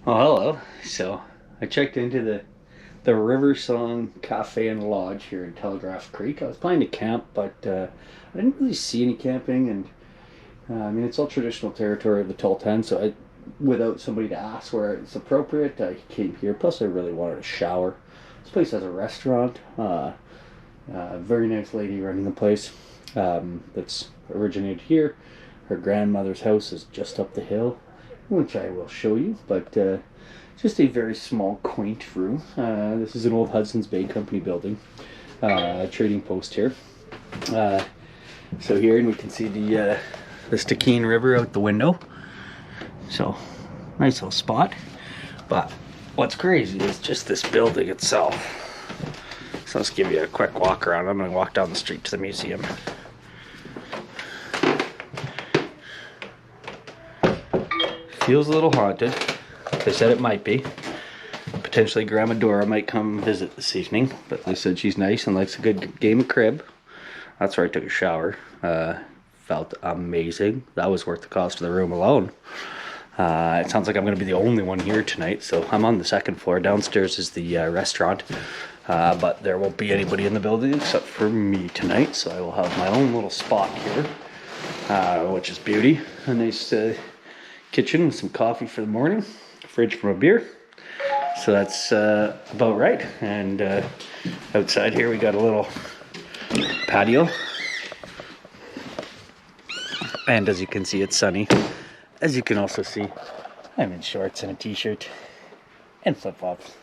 Oh, hello. So I checked into the River Song Cafe and Lodge here in Telegraph Creek. I was planning to camp, but I didn't really see any camping, and I mean it's all traditional territory of the Tultan. So without somebody to ask where it's appropriate, I came here. Plus, I really wanted a shower. This place has a restaurant. Very nice lady running the place. That's originated here. Her grandmother's house is just up the hill, which I will show you, but just a very small, quaint room. This is an old Hudson's Bay Company building, trading post here. So here, and we can see the Stikine River out the window. So, nice little spot. But what's crazy is just this building itself. So let's give you a quick walk around. I'm going to walk down the street to the museum. Feels a little haunted. They said it might be. Potentially Grandma Dora might come visit this evening, but they said she's nice and likes a good game of crib. That's where I took a shower. Felt amazing. That was worth the cost of the room alone. It sounds like I'm going to be the only one here tonight, so I'm on the second floor. Downstairs is the restaurant, but there won't be anybody in the building except for me tonight, so I will have my own little spot here, which is beauty. A nice kitchen with some coffee for the morning, fridge for a beer. So that's about right. And outside here we got a little patio. And as you can see, it's sunny. As you can also see, I'm in shorts and a t-shirt and flip-flops.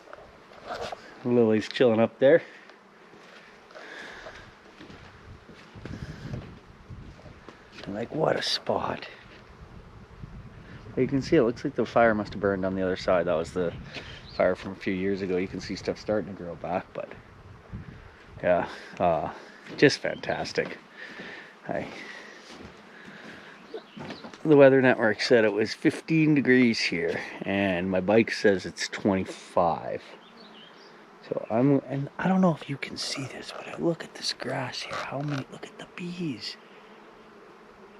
Lily's chilling up there. And like, what a spot. You can see it looks like the fire must have burned on the other side. That was the fire from a few years ago. You can see stuff starting to grow back, but yeah, just fantastic. The Weather Network said it was 15 degrees here, and my bike says it's 25. So and I don't know if you can see this, but look at this grass here. Look at the bees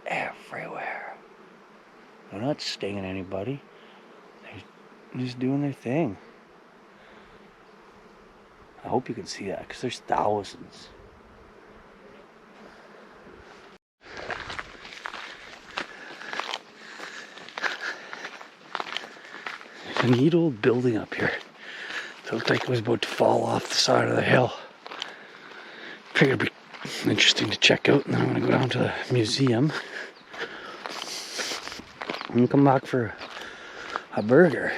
everywhere. They're not stinging anybody. They're just doing their thing. I hope you can see that, because there's thousands. There's a neat old building up here. It looked like it was about to fall off the side of the hill. Figured it'd be interesting to check out, and then I'm going to go down to the museum and come back for a burger.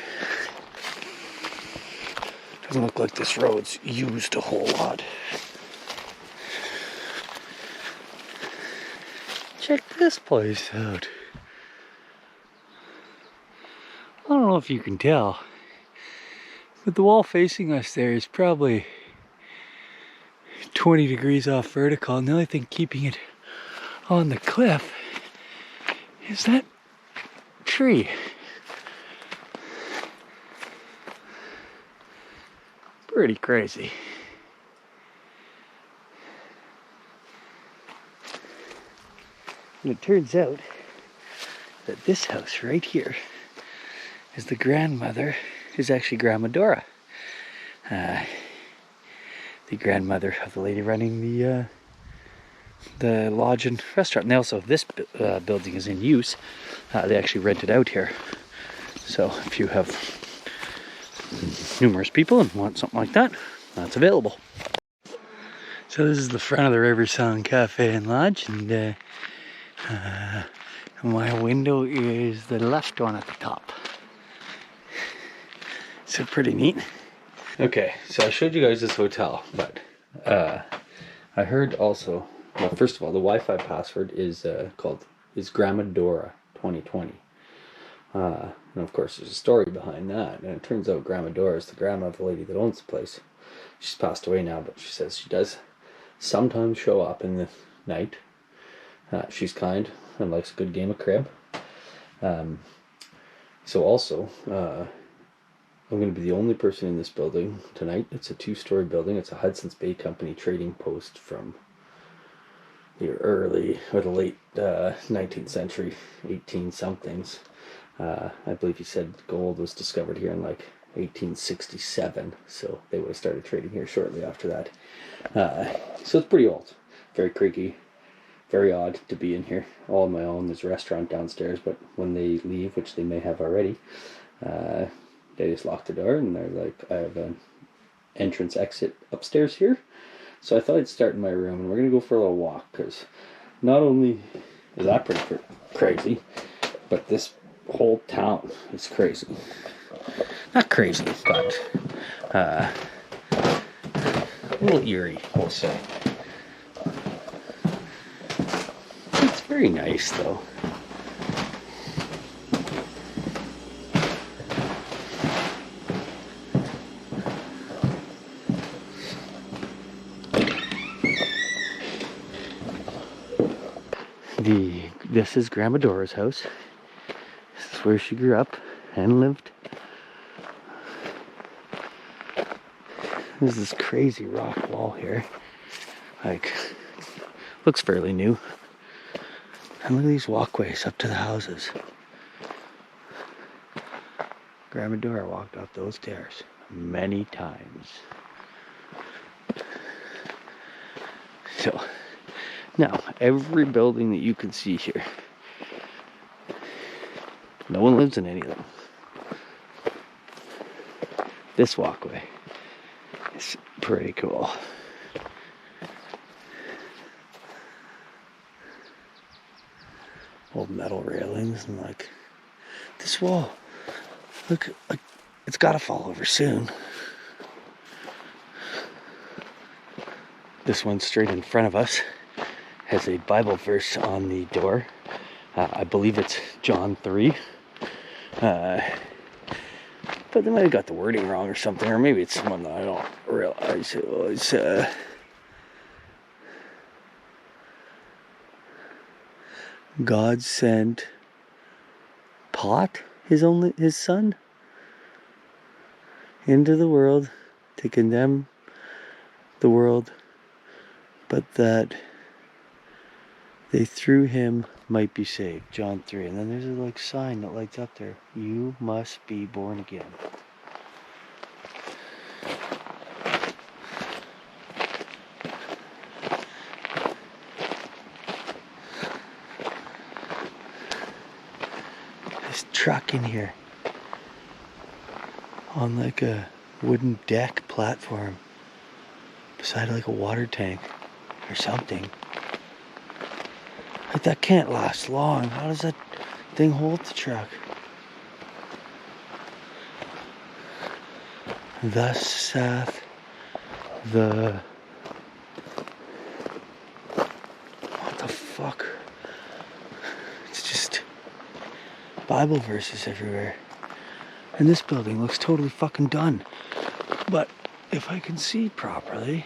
Doesn't look like this road's used a whole lot. Check this place out. I don't know if you can tell, but the wall facing us there is probably 20 degrees off vertical, and the only thing keeping it on the cliff is that tree. Pretty crazy. And it turns out that this house right here is the grandmother, is actually Grandma Dora. The grandmother of the lady running the lodge and restaurant. And also, this building is in use. They actually rent it out here. So if you have numerous people and want something like that, that's available. So this is the front of the River Song Cafe and Lodge, and my window is the left one at the top. So pretty neat. Okay, so I showed you guys this hotel, but I heard also, well, first of all, the Wi-Fi password is Grandma Dora 2020. And of course, there's a story behind that. And it turns out Grandma Dora is the grandma of the lady that owns the place. She's passed away now, but she says she does sometimes show up in the night. She's kind and likes a good game of crib. So also, I'm going to be the only person in this building tonight. It's a 2-story building. It's a Hudson's Bay Company trading post from the early or the late 19th century, 18 somethings. I believe he said gold was discovered here in like 1867, so they would have started trading here shortly after that. So it's pretty old, very creaky, very odd to be in here all on my own. There's a restaurant downstairs, but when they leave, which they may have already, they just lock the door and they're like, I have an entrance exit upstairs here. So I thought I'd start in my room, and we're going to go for a little walk, because not only is that pretty crazy, but this whole town is crazy. Not crazy, but a little eerie, we'll say. It's very nice, though. This is Grandma Dora's house. This is where she grew up and lived. There's this crazy rock wall here. Like, looks fairly new. And look at these walkways up to the houses. Grandma Dora walked up those stairs many times. So, now, every building that you can see here, no one lives in any of them. This walkway is pretty cool. Old metal railings and like this wall. Look, like it's gotta fall over soon. This one straight in front of us has a Bible verse on the door. I believe it's John 3. But they might have got the wording wrong or something, or maybe it's one that I don't realize. It was God sent his son, into the world to condemn the world, but that they through him might be saved. John 3. And then there's a like sign that lights up there. You must be born again. This truck in here on like a wooden deck platform beside like a water tank or something. Like that can't last long. How does that thing hold the truck? Thus saith the... What the fuck? It's just Bible verses everywhere. And this building looks totally fucking done. But if I can see properly...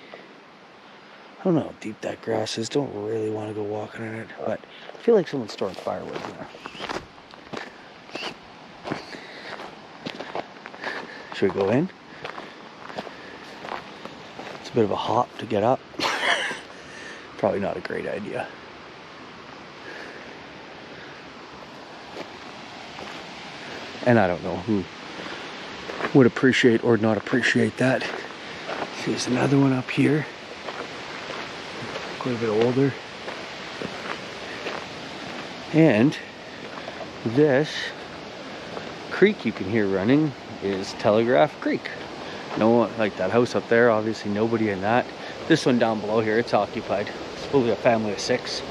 I don't know how deep that grass is. Don't really want to go walking in it, but I feel like someone's storing firewood in there. Should we go in? It's a bit of a hop to get up. Probably not a great idea. And I don't know who would appreciate or not appreciate that. There's another one up here. Quite a bit older. And this creek you can hear running is Telegraph Creek. No one, like that house up there, obviously nobody in that. This one down below here, it's occupied. It's probably a family of 6.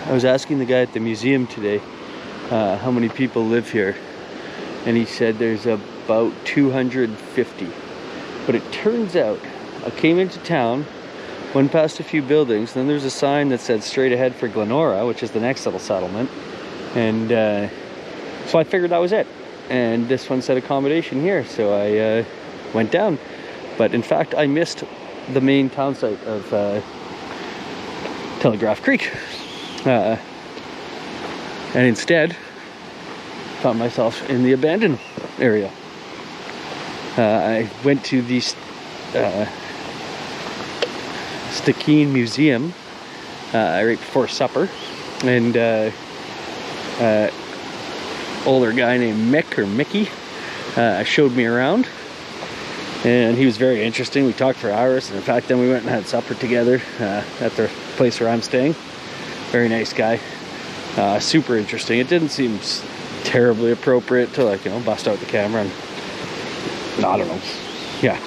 I was asking the guy at the museum today how many people live here, and he said there's about 250. But it turns out I came into town, went past a few buildings, then there's a sign that said straight ahead for Glenora, which is the next little settlement, and so I figured that was it. And this one said accommodation here, so I went down. But in fact, I missed the main town site of Telegraph Creek, and instead found myself in the abandoned area. I went to the Stikine Museum right before supper, and older guy named Mick or Mickey showed me around, and he was very interesting. We talked for hours, and in fact then we went and had supper together at the place where I'm staying. Very nice guy, super interesting. It didn't seem terribly appropriate to, like, you know, bust out the camera and I don't know. Yeah,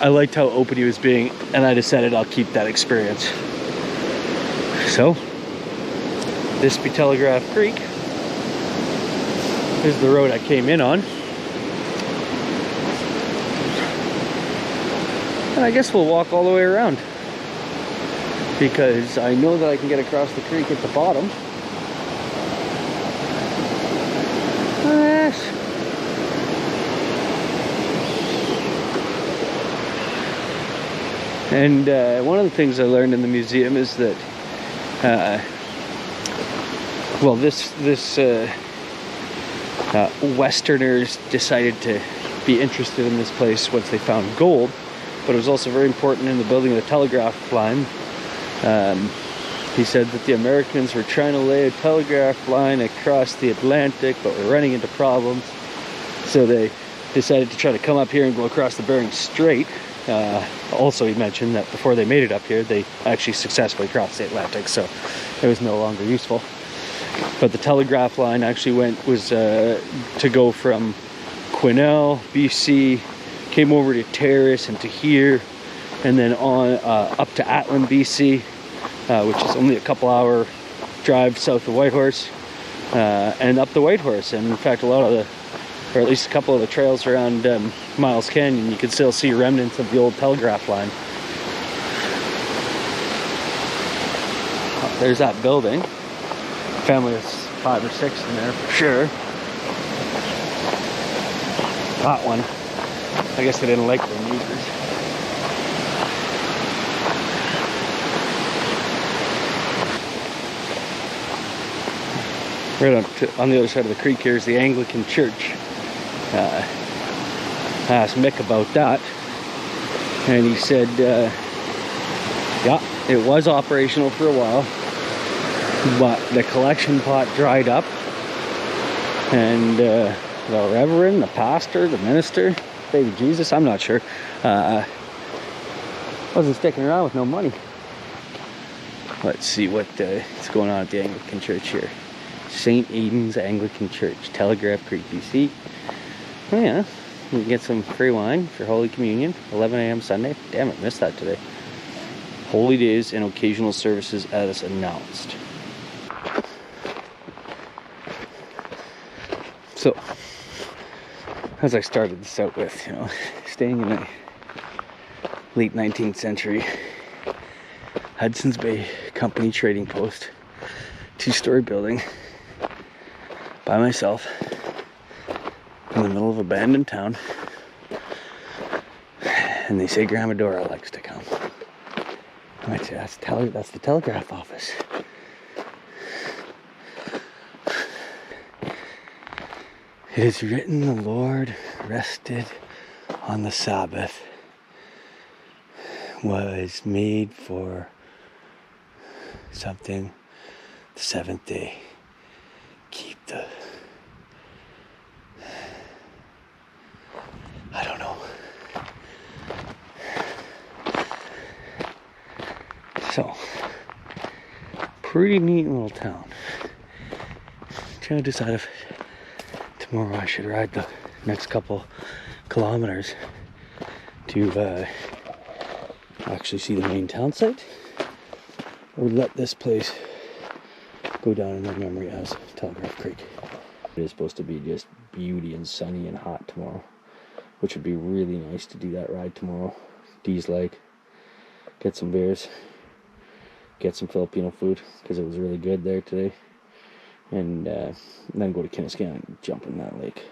I liked how open he was being, and I decided I'll keep that experience. So this be Telegraph Creek. Here's the road I came in on. And I guess we'll walk all the way around, because I know that I can get across the creek at the bottom. And one of the things I learned in the museum is that, well, Westerners decided to be interested in this place once they found gold, but it was also very important in the building of the telegraph line. He said that the Americans were trying to lay a telegraph line across the Atlantic, but were running into problems, so they decided to try to come up here and go across the Bering Strait. Also, he mentioned that before they made it up here, they actually successfully crossed the Atlantic, so it was no longer useful. But the telegraph line actually was to go from Quesnel, BC, came over to Terrace and to here, and then on up to Atlin, BC, which is only a couple-hour drive south of Whitehorse, and up the Whitehorse. And in fact, a lot of the, or at least a couple of the trails around Miles Canyon, you can still see remnants of the old telegraph line. There's that building. Family is 5 or 6 in there for sure. That one, I guess they didn't like their neighbors. Right on the other side of the creek here is the Anglican Church. I asked Mick about that, and he said, yeah, it was operational for a while, but the collection pot dried up, and the reverend, the pastor, the minister, baby Jesus, I'm not sure, wasn't sticking around with no money. Let's see what's going on at the Anglican Church here. St. Aidan's Anglican Church, Telegraph Creek, BC. Oh yeah, you can get some free wine for Holy Communion, 11 a.m. Sunday. Damn it, missed that today. Holy days and occasional services as announced. So, as I started this out with, you know, staying in a late 19th century Hudson's Bay Company trading post, 2-story building, by myself, in the middle of abandoned town, and they say Grandma Dora likes to come. I might say that's the telegraph office. It is written, the Lord rested on the Sabbath, was made for something, the 7th day. Keep the, I don't know. So, pretty neat little town. Trying to decide if tomorrow I should ride the next couple kilometers to actually see the main town site, or let this place go down in my memory as Telegraph Creek. It is supposed to be just beauty and sunny and hot tomorrow, which would be really nice to do that ride tomorrow. Dee's Lake, get some beers, get some Filipino food, because it was really good there today, and then go to Kinniskane and jump in that lake.